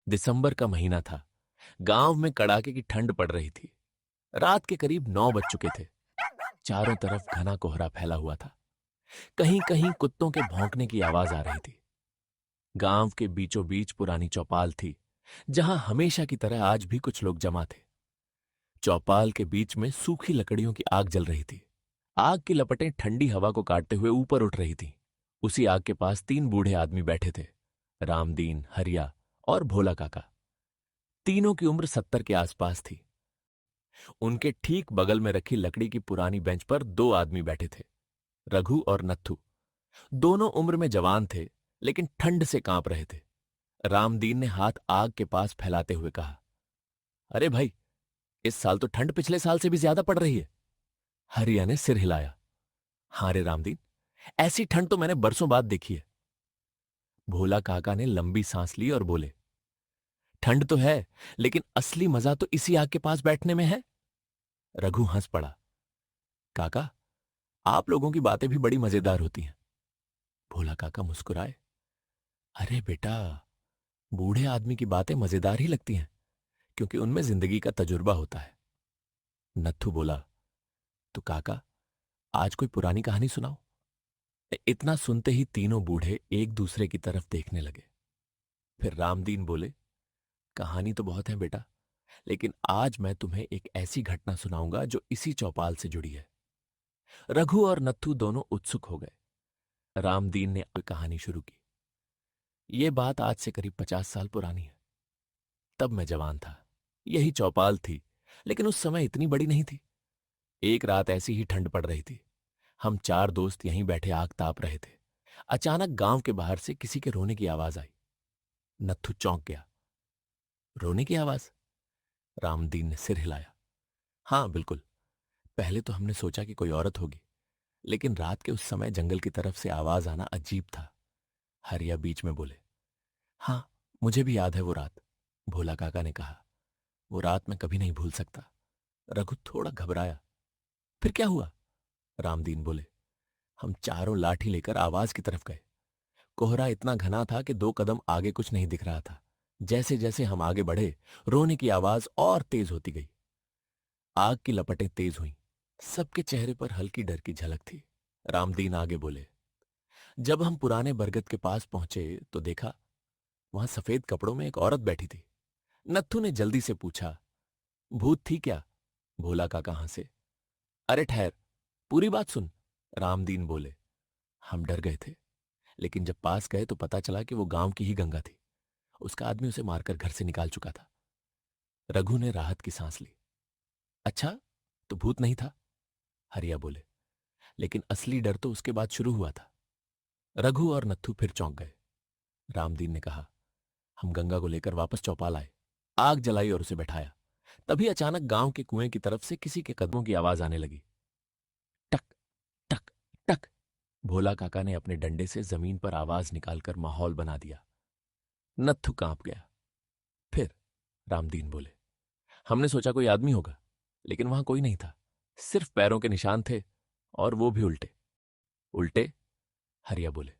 दिसंबर का महीना था। गांव में कड़ाके की ठंड पड़ रही थी। रात के करीब 9 बज चुके थे। चारों तरफ घना कोहरा फैला हुआ था। कहीं कहीं कुत्तों के भौंकने की आवाज आ रही थी। गांव के बीचों बीच पुरानी चौपाल थी, जहां हमेशा की तरह आज भी कुछ लोग जमा थे। चौपाल के बीच में सूखी लकड़ियों की आग जल रही थी। आग की लपटें ठंडी हवा को काटते हुए ऊपर उठ रही थीं। उसी आग के पास 3 बूढ़े आदमी बैठे थे, रामदीन, हरिया और भोला काका। तीनों की उम्र 70 के आसपास थी। उनके ठीक बगल में रखी लकड़ी की पुरानी बेंच पर 2 आदमी बैठे थे, रघु और नत्थु। दोनों उम्र में जवान थे, लेकिन ठंड से कांप रहे थे। रामदीन ने हाथ आग के पास फैलाते हुए कहा, अरे भाई, इस साल तो ठंड पिछले साल से भी ज्यादा पड़ रही है। हरिया ने सिर हिलाया। हां रे रामदीन, ऐसी ठंड तो मैंने बरसों बाद देखी है। भोला काका ने लंबी सांस ली और बोले, ठंड तो है, लेकिन असली मजा तो इसी आग के पास बैठने में है। रघु हंस पड़ा। काका, आप लोगों की बातें भी बड़ी मजेदार होती हैं। भोला काका मुस्कुराए। अरे बेटा, बूढ़े आदमी की बातें मजेदार ही लगती हैं, क्योंकि उनमें जिंदगी का तजुर्बा होता है। नत्थु बोला, तो काका, आज कोई पुरानी कहानी सुनाओ। इतना सुनते ही तीनों बूढ़े एक दूसरे की तरफ देखने लगे। फिर रामदीन बोले, कहानी तो बहुत है बेटा, लेकिन आज मैं तुम्हें एक ऐसी घटना सुनाऊंगा जो इसी चौपाल से जुड़ी है। रघु और नत्थु दोनों उत्सुक हो गए। रामदीन ने कहानी शुरू की। यह बात आज से करीब 50 साल पुरानी है। तब मैं जवान था। यही चौपाल थी, लेकिन उस समय इतनी बड़ी नहीं थी। एक रात ऐसी ही ठंड पड़ रही थी। हम 4 दोस्त यहीं बैठे आग ताप रहे थे। अचानक गांव के बाहर से किसी के रोने की आवाज आई। नत्थु चौंक गया। रोने की आवाज? रामदीन ने सिर हिलाया। हां, बिल्कुल। पहले तो हमने सोचा कि कोई औरत होगी, लेकिन रात के उस समय जंगल की तरफ से आवाज आना अजीब था। हरिया बीच में बोले, हां, मुझे भी याद है वो रात। भोला काका ने कहा, वो रात मैं कभी नहीं भूल सकता। रघु थोड़ा घबराया। फिर क्या हुआ? रामदीन बोले, हम चारों लाठी लेकर आवाज की तरफ गए। कोहरा इतना घना था कि 2 कदम आगे कुछ नहीं दिख रहा था। जैसे जैसे हम आगे बढ़े, रोने की आवाज और तेज होती गई। आग की लपटें तेज हुईं। सबके चेहरे पर हल्की डर की झलक थी। रामदीन आगे बोले, जब हम पुराने बरगद के पास पहुंचे तो देखा, वहां सफेद कपड़ों में एक औरत बैठी थी। नत्थु ने जल्दी से पूछा, भूत थी क्या? भोला काका हंसे। अरे ठहर, पूरी बात सुन। रामदीन बोले। हम डर गए थे, लेकिन जब पास गए तो पता चला कि वो गांव की ही गंगा थी। उसका आदमी उसे मारकर घर से निकाल चुका था। रघु ने राहत की सांस ली। अच्छा, तो भूत नहीं था? हरिया बोले। लेकिन असली डर तो उसके बाद शुरू हुआ था। रघु और नत्थु फिर चौंक गए। रामदीन ने कहा, हम गंगा को लेकर वापस चौपाल आए, आग जलाई और उसे बैठाया। तभी अचानक गांव के कुएं की तरफ से किसी के कदमों की आवाज आने लगी। टक टक टक। भोला काका ने अपने डंडे से जमीन पर आवाज निकालकर माहौल बना दिया। नत्थु कांप गया। फिर रामदीन बोले, हमने सोचा कोई आदमी होगा, लेकिन वहां कोई नहीं था। सिर्फ पैरों के निशान थे, और वो भी उल्टे। उल्टे? हरिया बोले।